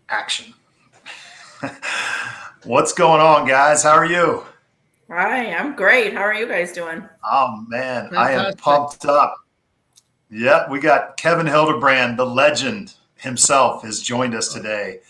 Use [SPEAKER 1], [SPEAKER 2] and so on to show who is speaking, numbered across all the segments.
[SPEAKER 1] Action. What's going on, guys? How are you?
[SPEAKER 2] Hi, I'm great. How are you guys doing?
[SPEAKER 1] Oh man, I am
[SPEAKER 3] Fantastic.
[SPEAKER 1] pumped up. Yep, we got Kevin Hildebrand, the legend himself, has joined us today.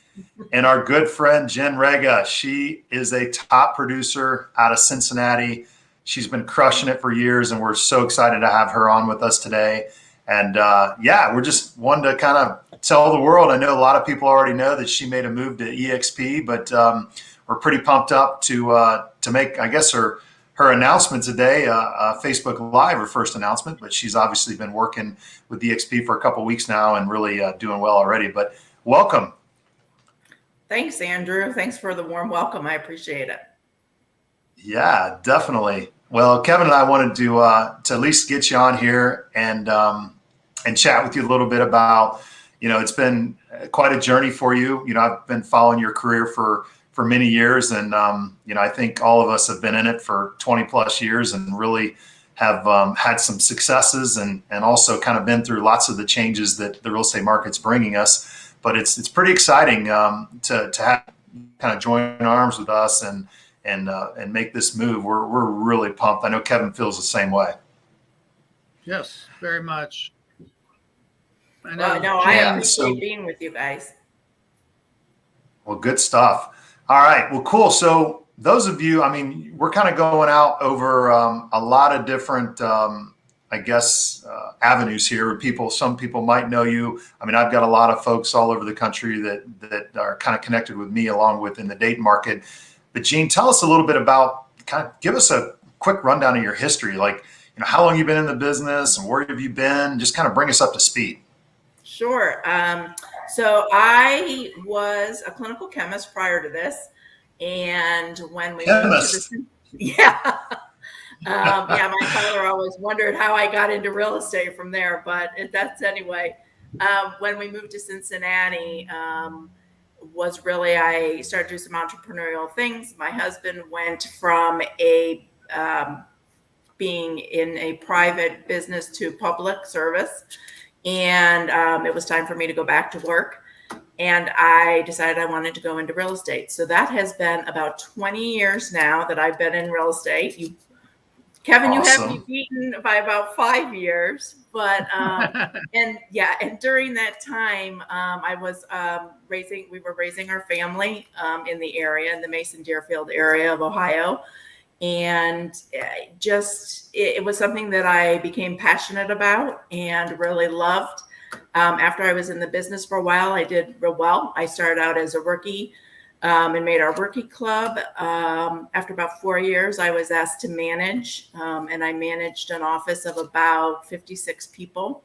[SPEAKER 1] And our good friend Jen Raga, she is a top producer out of Cincinnati. She's been crushing it for years, and we're so excited to have her on with us today. And yeah, we're just wanting to kind of tell the world. I know a lot of people already know that she made a move to EXP, but we're pretty pumped up to make, I guess, her announcement today, Facebook Live, her first announcement. But she's obviously been working with EXP for a couple weeks now and really doing well already. But welcome.
[SPEAKER 2] Thanks, Andrew. Thanks for the warm welcome. I appreciate it.
[SPEAKER 1] Yeah, definitely. Well, Kevin and I wanted to at least get you on here and chat with you a little bit about, it's been quite a journey for you. I've been following your career for many years, and I think all of us have been in it for 20 plus years and really have had some successes and also kind of been through lots of the changes that the real estate market's bringing us. But it's pretty exciting to have kind of join arms with us and make this move. We're really pumped. I know Kevin feels the same way.
[SPEAKER 3] Yes, very much. I
[SPEAKER 2] Well,
[SPEAKER 3] know.
[SPEAKER 2] no, I
[SPEAKER 1] Yeah,
[SPEAKER 2] appreciate being with you guys.
[SPEAKER 1] well, good stuff. All right. Well, cool. So those of you, we're kind of going out over a lot of different, I guess, avenues here. Some people might know you. I've got a lot of folks all over the country that are kind of connected with me along with in the Dayton market. But Gene, tell us a little bit about, give us a quick rundown of your history. Like, how long you've been in the business and where have you been? Just kind of bring us up to speed.
[SPEAKER 2] Sure. So I was a clinical chemist prior to this. And when we moved to
[SPEAKER 1] Chemist.
[SPEAKER 2] the, yeah. Yeah, my father always wondered how I got into real estate from there, but that's anyway. When we moved to Cincinnati, was really I started doing some entrepreneurial things. My husband went from being in a private business to public service, and it was time for me to go back to work. And I decided I wanted to go into real estate. So that has been about 20 years now that I've been in real estate. Kevin, you have me
[SPEAKER 1] Awesome.
[SPEAKER 2] beaten by about 5 years, but and during that time, I was we were raising our family in the area, in the Mason Deerfield area of Ohio, and it was something that I became passionate about and really loved. After I was in the business for a while, I did real well. I started out as a rookie and made our rookie club. After about 4 years, I was asked to manage, and I managed an office of about 56 people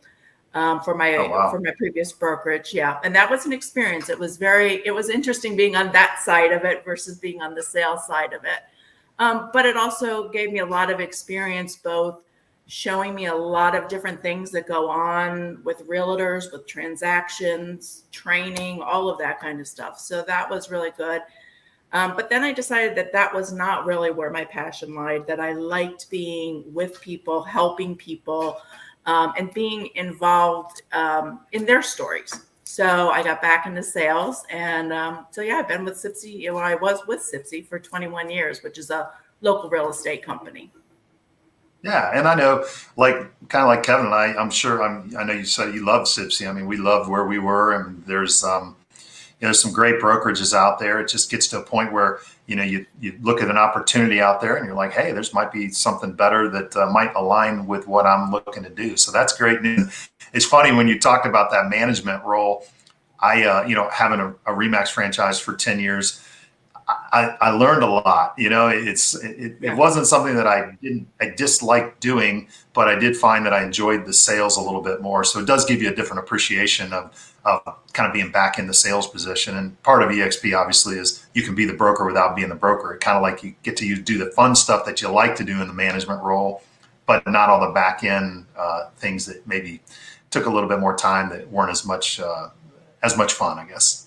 [SPEAKER 2] for
[SPEAKER 1] Oh, wow.
[SPEAKER 2] my previous brokerage. Yeah, and that was an experience. It was interesting being on that side of it versus being on the sales side of it. But it also gave me a lot of experience, both showing me a lot of different things that go on with realtors, with transactions, training, all of that kind of stuff. So that was really good. But then I decided that was not really where my passion lied, that I liked being with people, helping people, and being involved in their stories. So I got back into sales. And so, yeah, I've been with Sipsy. I was with Sipsy for 21 years, which is a local real estate company.
[SPEAKER 1] Yeah, and I know, kind of like Kevin and I'm sure I know you said you love Sipsy. We loved where we were, and there's some great brokerages out there. It just gets to a point where you look at an opportunity out there, and you're like, hey, there's might be something better that might align with what I'm looking to do. So that's great news. It's funny when you talked about that management role. Having a Remax franchise for 10 years. I learned a lot. It wasn't something that I disliked doing, but I did find that I enjoyed the sales a little bit more. So it does give you a different appreciation of kind of being back in the sales position. And part of EXP obviously is you can be the broker without being the broker. It kind of like you get to do the fun stuff that you like to do in the management role, but not all the back end things that maybe took a little bit more time that weren't as much fun, I guess.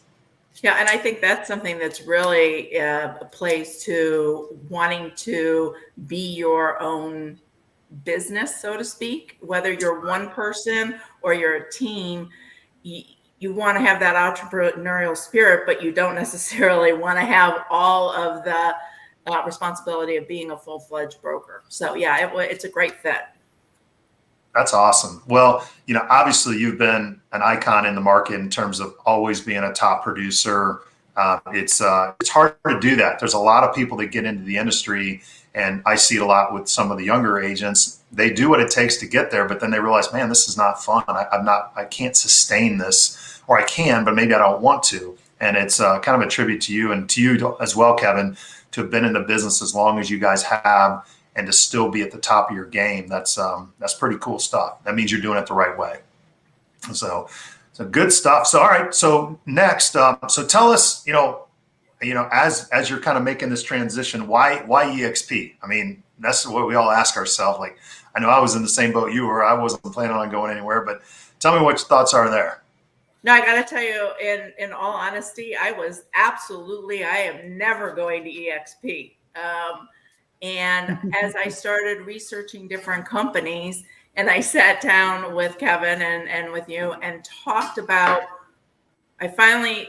[SPEAKER 2] Yeah, and I think that's something that's really plays to wanting to be your own business, so to speak. Whether you're one person or you're a team, you want to have that entrepreneurial spirit, but you don't necessarily want to have all of the responsibility of being a full-fledged broker. So yeah, it's a great fit.
[SPEAKER 1] That's awesome. Well, obviously you've been an icon in the market in terms of always being a top producer. It's hard to do that. There's a lot of people that get into the industry, and I see it a lot with some of the younger agents. They do what it takes to get there, but then they realize, man, this is not fun. I can't sustain this, or I can, but maybe I don't want to. And it's kind of a tribute to you, and to you as well, Kevin, to have been in the business as long as you guys have, and to still be at the top of your game. That's pretty cool stuff. That means you're doing it the right way. So good stuff. So all right. So next, so tell us, as you're kind of making this transition, why EXP? I mean, that's what we all ask ourselves. Like, I know I was in the same boat you were. I wasn't planning on going anywhere, but tell me what your thoughts are there.
[SPEAKER 2] No, I got to tell you, in all honesty, I am never going to EXP. And as I started researching different companies, and I sat down with Kevin and with you and talked about, I finally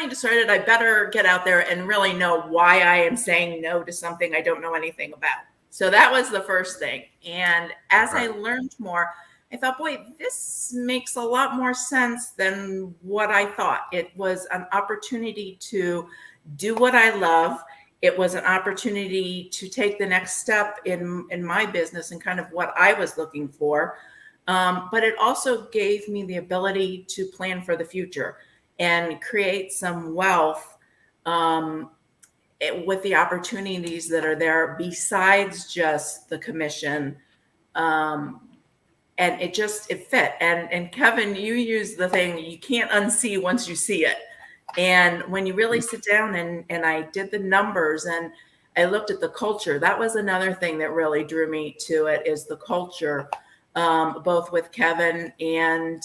[SPEAKER 2] decided I better get out there and really know why I am saying no to something I don't know anything about. So that was the first thing. And as I learned more, I thought, boy, this makes a lot more sense than what I thought. It was an opportunity to do what I love. It was an opportunity to take the next step in my business and kind of what I was looking for. But it also gave me the ability to plan for the future and create some wealth with the opportunities that are there besides just the commission. And it fit. And Kevin, you use the thing, you can't unsee once you see it. And when you really sit down and I did the numbers and I looked at the culture, that was another thing that really drew me to it, is the culture, both with Kevin and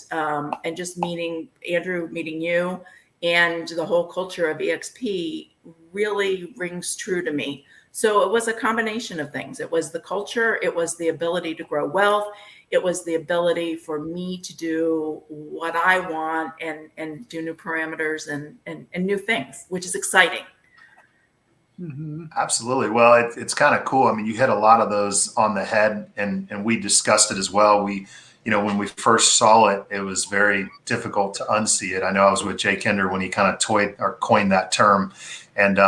[SPEAKER 2] just meeting Andrew, meeting you, and the whole culture of EXP really rings true to me. So it was a combination of things. It was the culture, it was the ability to grow wealth, it was the ability for me to do what I want and do new parameters and new things, which is exciting.
[SPEAKER 3] Mm-hmm.
[SPEAKER 1] Absolutely. Well, it's kind of cool. I mean, you hit a lot of those on the head, and we discussed it as well. When we first saw it, it was very difficult to unsee it. I know I was with Jay Kinder when he kind of coined that term, and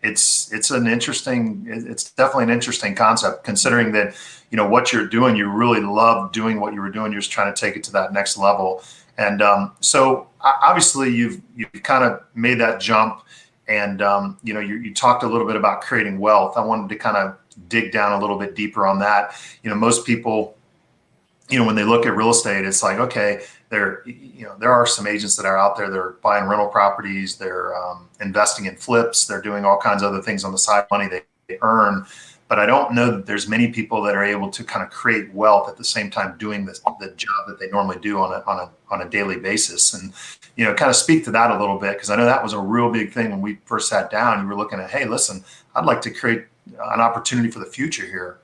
[SPEAKER 1] it's definitely an interesting concept, considering that what you're doing, you really love doing what you were doing. You're just trying to take it to that next level, and so obviously you've kind of made that jump. And, you talked a little bit about creating wealth. I wanted to kind of dig down a little bit deeper on that. Most people, when they look at real estate, it's like, okay, there are some agents that are out there, they're buying rental properties, they're investing in flips, they're doing all kinds of other things on the side, money they earn. But I don't know that there's many people that are able to kind of create wealth at the same time doing the job that they normally do on a daily basis. And, kind of speak to that a little bit, because I know that was a real big thing when we first sat down. You were looking at, hey, listen, I'd like to create an opportunity for the future here.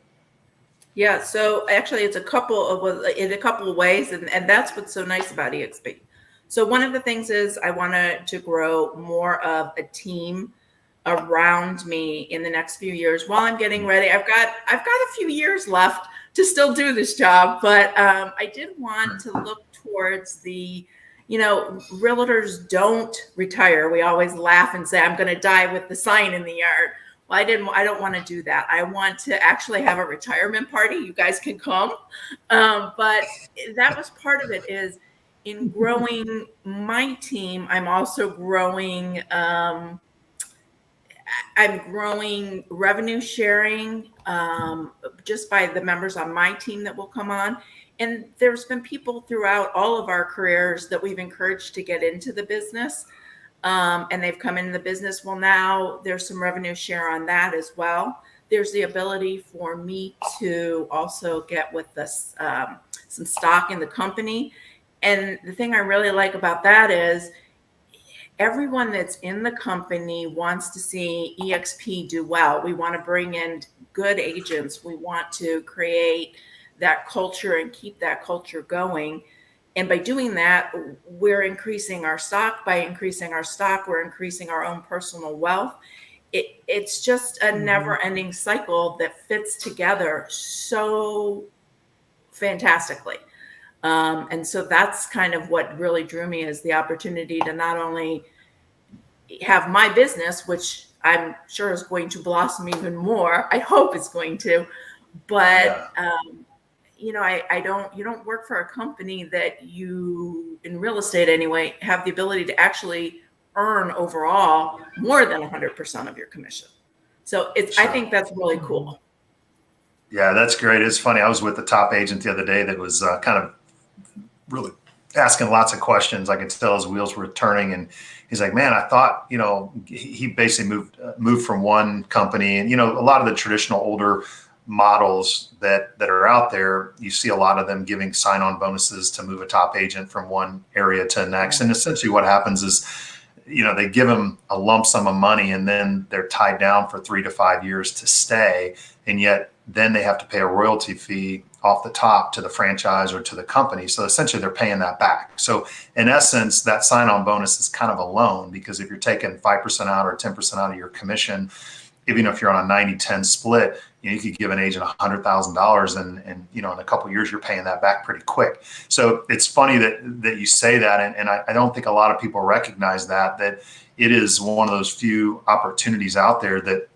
[SPEAKER 2] Yeah. So actually, it's in a couple of ways, and that's what's so nice about EXP. So one of the things is I wanted to grow more of a team around me in the next few years while I'm getting ready. I've got a few years left to still do this job, but I did want to look towards the, realtors don't retire. We always laugh and say, I'm going to die with the sign in the yard. Well, I don't want to do that. I want to actually have a retirement party. You guys can come. But that was part of it, is in growing my team. I'm also growing, I'm growing revenue sharing just by the members on my team that will come on. And there's been people throughout all of our careers that we've encouraged to get into the business, and they've come into the business. Well, now there's some revenue share on that as well. There's the ability for me to also get with this, some stock in the company. And the thing I really like about that is everyone that's in the company wants to see EXP do well. We want to bring in good agents. We want to create that culture and keep that culture going. And by doing that, we're increasing our stock. By increasing our stock, we're increasing our own personal wealth. It's just a never-ending cycle that fits together so fantastically. And so that's kind of what really drew me, is the opportunity to not only have my business, which I'm sure is going to blossom even more. I hope it's going to, but you know, you don't work for a company that you, in real estate anyway, have the ability to actually earn overall more than 100% of your commission. So I think that's really cool.
[SPEAKER 1] Yeah, that's great. It's funny. I was with the top agent the other day that was kind of really asking lots of questions. I could tell his wheels were turning, and he's like, "Man, I thought, you know," he basically moved from one company, and you know, a lot of the traditional older models that are out there, you see a lot of them giving sign-on bonuses to move a top agent from one area to the next, and essentially what happens is, you know, they give them a lump sum of money, and then they're tied down for 3 to 5 years to stay, and yet then they have to pay a royalty fee off the top to the franchise or to the company. So essentially they're paying that back. So in essence, that sign-on bonus is kind of a loan, because if you're taking 5% out or 10% out of your commission, even if you're on a 90-10 split, you know, you could give an agent $100,000 and you know, in a couple of years, you're paying that back pretty quick. So it's funny that you say that. And I don't think a lot of people recognize that it is one of those few opportunities out there that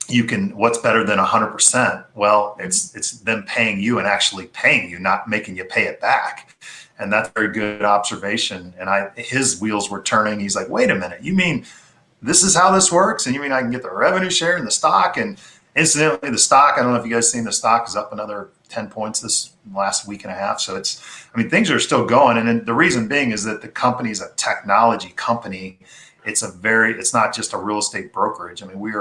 [SPEAKER 1] you can, what's better than 100%? Well, it's them paying you and actually paying you, not making you pay it back. And that's a very good observation. And his wheels were turning. He's like, wait a minute, you mean this is how this works? And you mean I can get the revenue share and the stock? And incidentally, the stock, I don't know if you guys seen, the stock is up another 10 points this last week and a half. So things are still going. And the reason being is that the company is a technology company. It's not just a real estate brokerage. I mean, we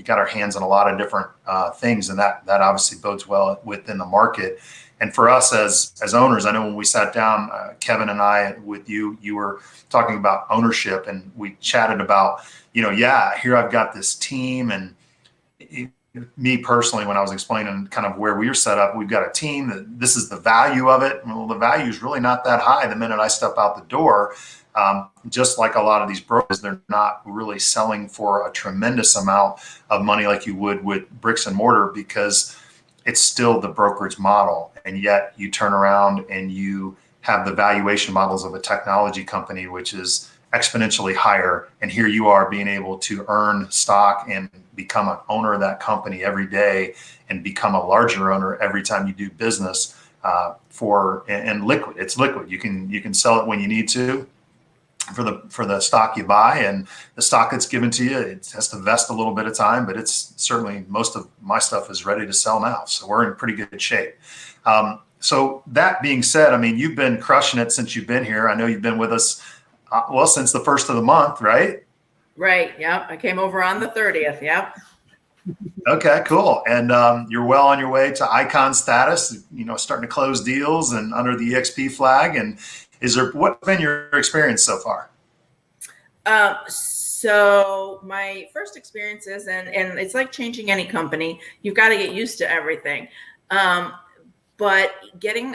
[SPEAKER 1] got our hands on a lot of different things, and that obviously bodes well within the market. And for us as owners, I know when we sat down, Kevin and I with you were talking about ownership, and we chatted about, you know, here I've got this team, and me personally, when I was explaining kind of where we were set up, we've got a team that this is the value of it. Well, the value is really not that high the minute I step out the door. Just like a lot of these brokers, they're not really selling for a tremendous amount of money like you would with bricks and mortar, because it's still the brokerage model. And yet you turn around and you have the valuation models of a technology company, which is exponentially higher. And here you are being able to earn stock and become an owner of that company every day, and become a larger owner every time you do business and liquid. It's liquid. You can sell it when you need to for the stock you buy, and the stock that's given to you, it has to vest a little bit of time, but it's certainly, most of my stuff is ready to sell now. So we're in pretty good shape. So that being said, I mean, you've been crushing it since you've been here. I know you've been with us, since the first of the month, right?
[SPEAKER 2] Right. Yep. I came over on the 30th. Yep.
[SPEAKER 1] Okay, cool. And you're well on your way to icon status, you know, starting to close deals and under the EXP flag. And what's been your experience so far?
[SPEAKER 2] So my first experiences, and it's like changing any company, you've got to get used to everything. But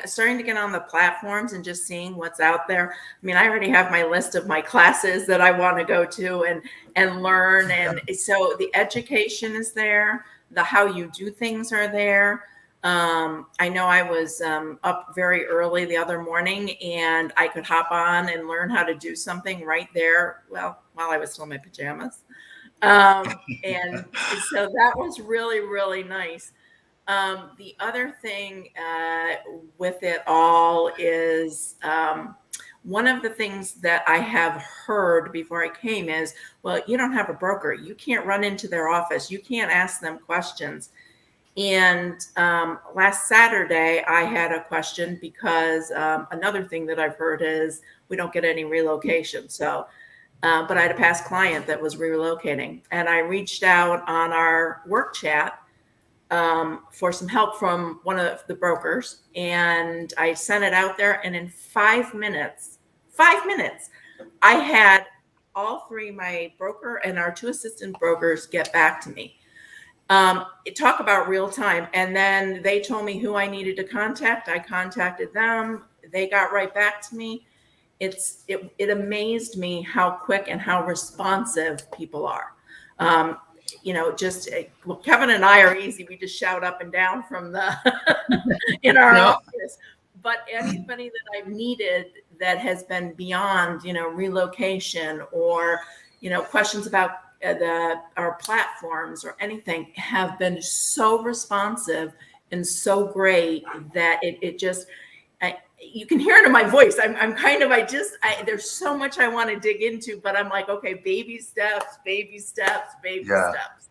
[SPEAKER 2] starting to get on the platforms and just seeing what's out there. I mean, I already have my list of my classes that I want to go to and learn. And so the education is there, the how you do things are there. I know I was up very early the other morning, and I could hop on and learn how to do something right there. Well, while I was still in my pajamas. And so that was really, really nice. The other thing with it all is one of the things that I have heard before I came is, well, you don't have a broker. You can't run into their office. You can't ask them questions. And last Saturday, I had a question because another thing that I've heard is we don't get any relocation. So, but I had a past client that was relocating, and I reached out on our work chat for some help from one of the brokers, and I sent it out there. And in 5 minutes, I had all three, my broker and our two assistant brokers, get back to me. Talk about real time. And then they told me who I needed to contact. I contacted them. they got right back to me. It amazed me how quick and how responsive people are. Just well, Kevin and I are easy. We just shout up and down from the in our office. But anybody that I've needed that has been beyond, relocation or, questions about our platforms or anything have been so responsive and so great that it just, you can hear it in my voice. There's so much I want to dig into, but I'm like, okay, baby steps, baby steps, baby steps.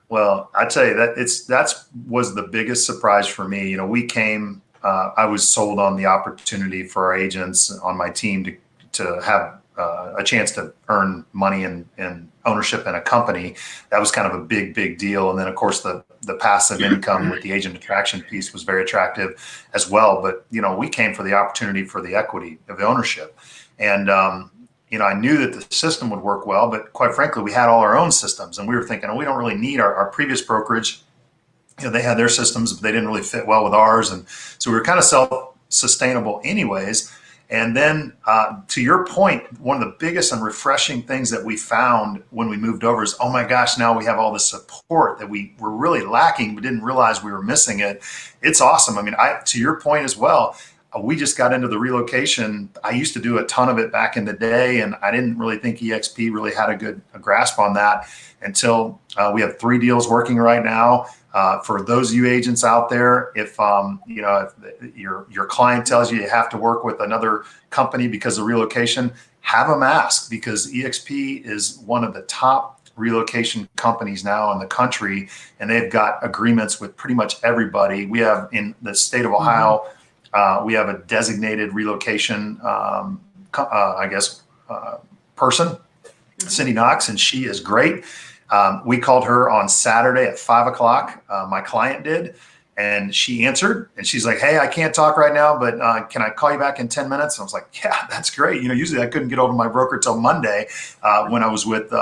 [SPEAKER 1] Well, I tell you that was the biggest surprise for me. We came, I was sold on the opportunity for our agents on my team to have a chance to earn money and ownership in a company. That was kind of a big deal. And then of course the passive income with the agent attraction piece was very attractive as well. But, we came for the opportunity for the equity of the ownership. And, I knew that the system would work well, but quite frankly, we had all our own systems and we were thinking, we don't really need our previous brokerage. They had their systems, but they didn't really fit well with ours. And so we were kind of self-sustainable anyways. And then to your point, one of the biggest and refreshing things that we found when we moved over is, oh my gosh, now we have all the support that we were really lacking. We didn't realize we were missing it. It's awesome. I mean, to your point as well, we just got into the relocation. I used to do a ton of it back in the day, and I didn't really think EXP really had a grasp on that until we have 3 deals working right now. For those of you agents out there, if your client tells you have to work with another company because of relocation, have them ask, because EXP is one of the top relocation companies now in the country, and they've got agreements with pretty much everybody. We have in the state of Ohio, we have a designated relocation, person, Cindy Knox, and she is great. We called her on Saturday at 5:00. My client did, and she answered, and she's like, "Hey, I can't talk right now, but can I call you back in 10 minutes?" And I was like, "Yeah, that's great." Usually I couldn't get over my broker till Monday when I was with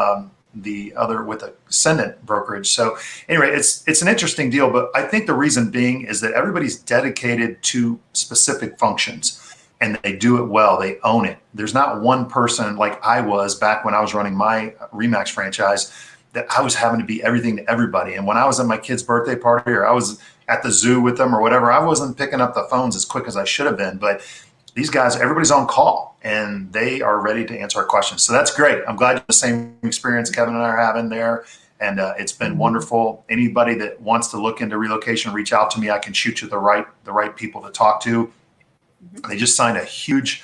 [SPEAKER 1] with a Ascendant brokerage. So anyway, it's an interesting deal, but I think the reason being is that everybody's dedicated to specific functions. And they do it well. They own it. There's not one person like I was back when I was running my Remax franchise that I was having to be everything to everybody. And when I was at my kid's birthday party or I was at the zoo with them or whatever, I wasn't picking up the phones as quick as I should have been. But these guys, everybody's on call and they are ready to answer our questions. So that's great. I'm glad you have the same experience Kevin and I are having there. And it's been wonderful. Anybody that wants to look into relocation, reach out to me. I can shoot you the right people to talk to. They just signed a huge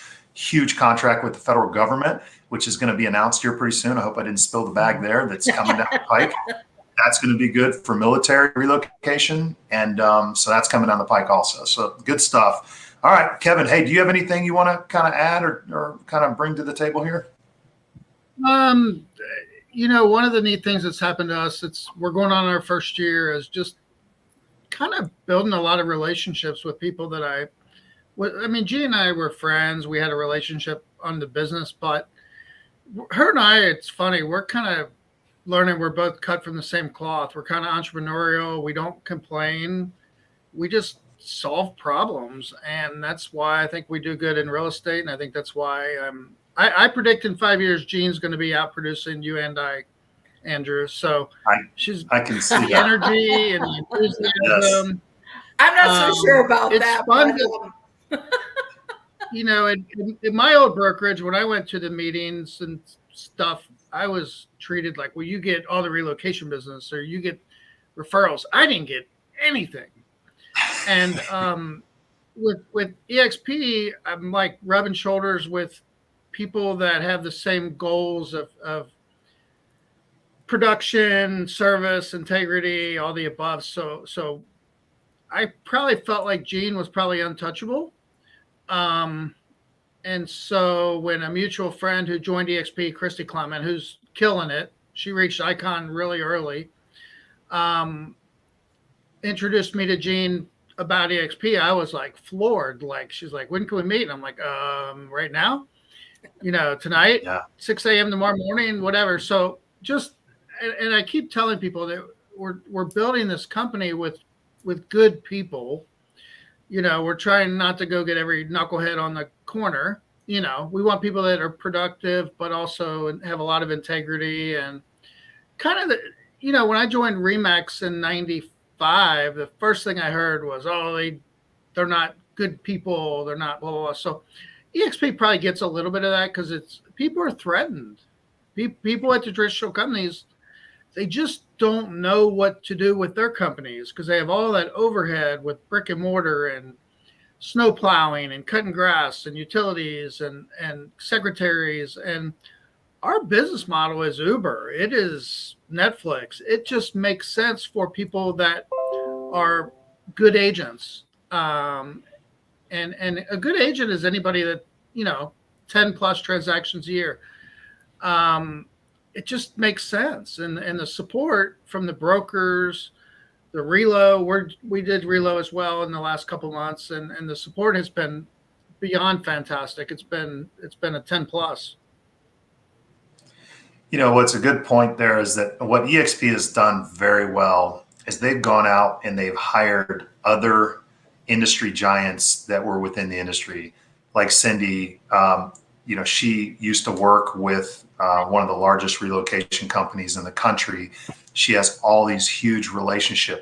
[SPEAKER 1] contract with the federal government, which is going to be announced here pretty soon. I hope I didn't spill the bag there. That's coming down the pike. That's going to be good for military relocation. And so that's coming down the pike also. So good stuff. All right, Kevin, hey, do you have anything you want to kind of add or kind of bring to the table here?
[SPEAKER 3] One of the neat things that's happened to us, we're going on our first year, is just kind of building a lot of relationships with people that G and I were friends. We had a relationship on the business, but her and I, it's funny, we're kind of learning we're both cut from the same cloth. We're kind of entrepreneurial. We don't complain. We just solve problems. And that's why I think we do good in real estate. And I think that's why I predict in 5 years, Jean's going to be out producing you and I, Andrew. So
[SPEAKER 1] I can see
[SPEAKER 3] the
[SPEAKER 1] that.
[SPEAKER 3] energy and the enthusiasm.
[SPEAKER 2] Yes. I'm not so sure about that.
[SPEAKER 3] Fun in my old brokerage, when I went to the meetings and stuff, I was treated like, well, you get all the relocation business or you get referrals. I didn't get anything. And with EXP, I'm like rubbing shoulders with people that have the same goals of production, service, integrity, all the above. So I probably felt like Gene was probably untouchable. And so when a mutual friend who joined EXP, Christy Clement, who's killing it, she reached Icon really early, introduced me to Gene about EXP. I was like floored. Like, she's like, when can we meet? And I'm like, right now, tonight, 6 a.m. tomorrow morning, whatever. So and I keep telling people that we're building this company with good people We're trying not to go get every knucklehead on the corner. We want people that are productive, but also have a lot of integrity and kind of when I joined Remax in '95, the first thing I heard was, "Oh, they're not good people. They're not blah blah blah." So EXP probably gets a little bit of that because it's people are threatened. People at the traditional companies, they just don't know what to do with their companies because they have all that overhead with brick and mortar and snow plowing and cutting grass and utilities and secretaries. And our business model is Uber. It is Netflix. It just makes sense for people that are good agents. And a good agent is anybody that, 10 plus transactions a year. It just makes sense. And the support from the brokers, the relo, we did relo as well in the last couple of months, and the support has been beyond fantastic. It's been a 10 plus.
[SPEAKER 1] What's a good point there is that what EXP has done very well is they've gone out and they've hired other industry giants that were within the industry, like Cindy. She used to work with one of the largest relocation companies in the country. She has all these huge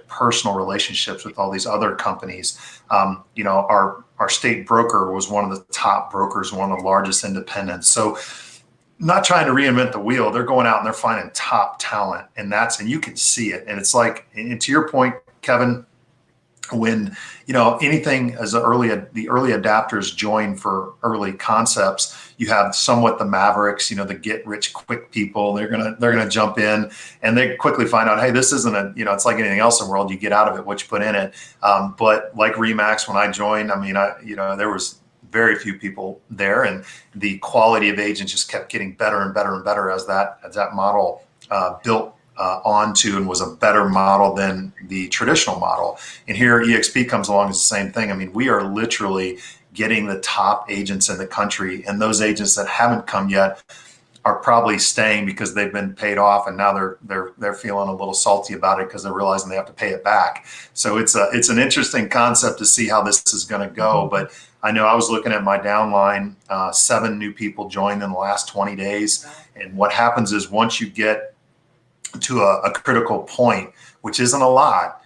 [SPEAKER 1] personal relationships with all these other companies. Our state broker was one of the top brokers, one of the largest independents. So not trying to reinvent the wheel, they're going out and they're finding top talent, and you can see it. And it's like, and to your point, Kevin, when anything as the early adapters join for early concepts, you have somewhat the mavericks, the get rich quick people. They're gonna jump in, and they quickly find out, hey, this isn't it's like anything else in the world. You get out of it what you put in it. But like Remax, when I joined, there was very few people there, and the quality of agents just kept getting better and better and better as that model built onto and was a better model than the traditional model. And here EXP comes along as the same thing. We are literally getting the top agents in the country, and those agents that haven't come yet are probably staying because they've been paid off, and now they're feeling a little salty about it because they're realizing they have to pay it back. So it's an interesting concept to see how this is going to go. But I know I was looking at my downline, 7 new people joined in the last 20 days. And what happens is once you get to a critical point, which isn't a lot,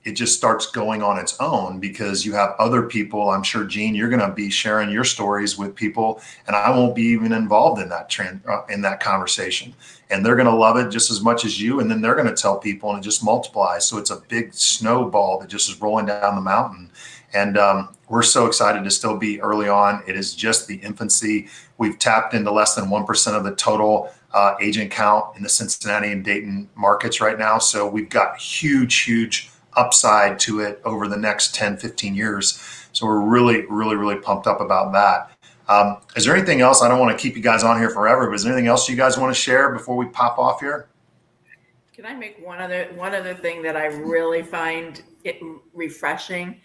[SPEAKER 1] it just starts going on its own because you have other people. I'm sure, Gene, you're going to be sharing your stories with people, and I won't be even involved in that conversation. And they're going to love it just as much as you, and then they're going to tell people, and it just multiplies. So it's a big snowball that just is rolling down the mountain. And we're so excited to still be early on. It is just the infancy. We've tapped into less than 1% of the total agent count in the Cincinnati and Dayton markets right now. So we've got huge upside to it over the next 10, 15 years. So we're really pumped up about that. Is there anything else? I don't want to keep you guys on here forever, but is there anything else you guys want to share before we pop off here?
[SPEAKER 2] Can I make one other thing that I really find it refreshing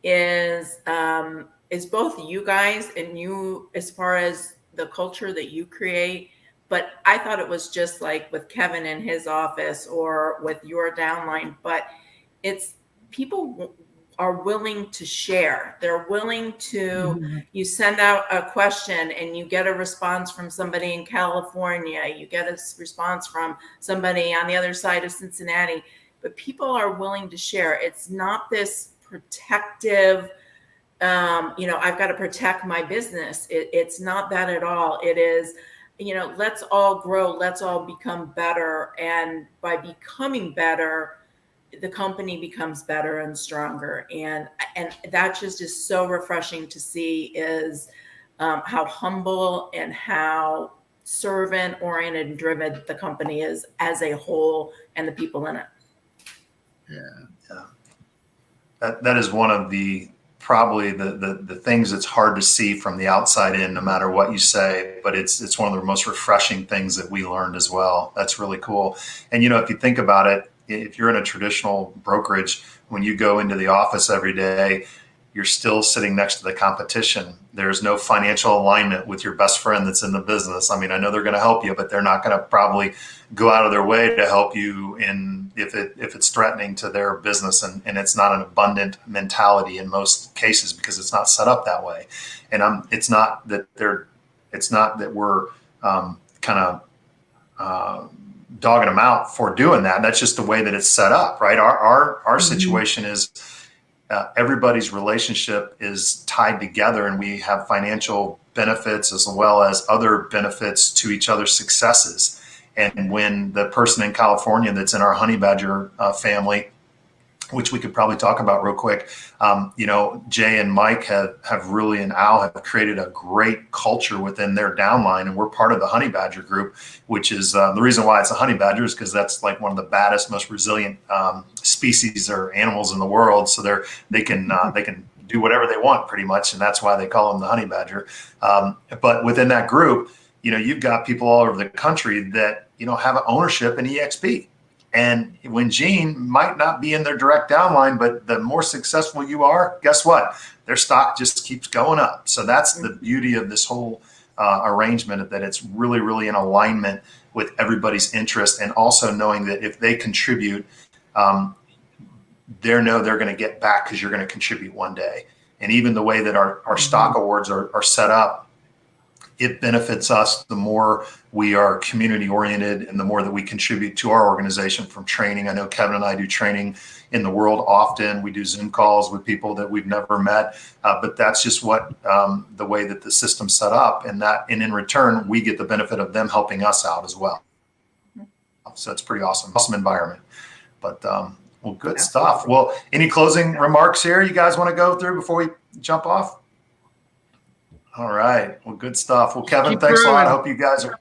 [SPEAKER 2] is both you guys and you, as far as the culture that you create. But I thought it was just like with Kevin in his office or with your downline, but it's people are willing to share. They're willing to, you send out a question and you get a response from somebody in California. You get a response from somebody on the other side of Cincinnati, but people are willing to share. It's not this protective, I've got to protect my business. It's not that at all. It is, let's all grow, let's all become better. And by becoming better, the company becomes better and stronger. And that just is so refreshing to see is how humble and how servant oriented and driven the company is as a whole and the people in it.
[SPEAKER 1] Yeah. That is one of probably the things that's hard to see from the outside in, no matter what you say, but it's one of the most refreshing things that we learned as well. That's really cool. And, if you think about it, if you're in a traditional brokerage, when you go into the office every day, you're still sitting next to the competition. There's no financial alignment with your best friend that's in the business. I mean, I know they're going to help you, but they're not going to probably go out of their way to help you if it's threatening to their business. And it's not an abundant mentality in most cases because it's not set up that way. And it's not that we're kind of dogging them out for doing that. That's just the way that it's set up, right? Our situation is everybody's relationship is tied together, and we have financial benefits as well as other benefits to each other's successes. And when the person in California that's in our honey badger family, which we could probably talk about real quick, Jay and Mike have really, and Al have created a great culture within their downline, and we're part of the honey badger group, which is the reason why it's a honey badger is because that's like one of the baddest, most resilient species or animals in the world. So they can do whatever they want pretty much, and that's why they call them the honey badger. But within that group, you've got people all over the country that have an ownership in EXP. And when Gene might not be in their direct downline, but the more successful you are, guess what? Their stock just keeps going up. So that's the beauty of this whole arrangement, that it's really, really in alignment with everybody's interest, and also knowing that if they contribute, they're going to get back because you're going to contribute one day. And even the way that our stock awards are set up, it benefits us the more we are community oriented and the more that we contribute to our organization from training. I know Kevin and I do training in the world often. We do Zoom calls with people that we've never met, but that's just what the way that the system's set up, and in return, we get the benefit of them helping us out as well. So it's pretty awesome environment. But well, good stuff. Well, any closing remarks here you guys want to go through before we jump off? All right. Well, good stuff. Well, Kevin, thanks a lot. I hope you guys are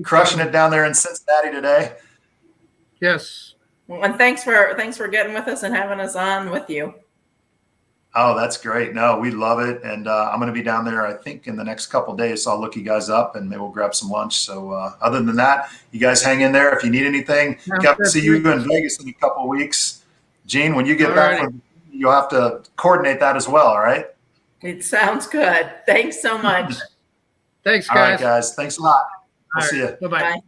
[SPEAKER 1] crushing it down there in Cincinnati today.
[SPEAKER 3] Yes.
[SPEAKER 2] And thanks for getting with us and having us on with you.
[SPEAKER 1] Oh, that's great. No, we love it. And I'm going to be down there, I think, in the next couple of days. So I'll look you guys up and maybe we'll grab some lunch. So other than that, you guys hang in there. If you need anything, Kevin, see you in Vegas in a couple of weeks. Gene, when you get back you'll have to coordinate that as well. All right.
[SPEAKER 2] It sounds good. Thanks so much.
[SPEAKER 3] Thanks, guys.
[SPEAKER 1] All right, guys. Thanks a lot. We'll see you.
[SPEAKER 3] Bye-bye.
[SPEAKER 2] Bye.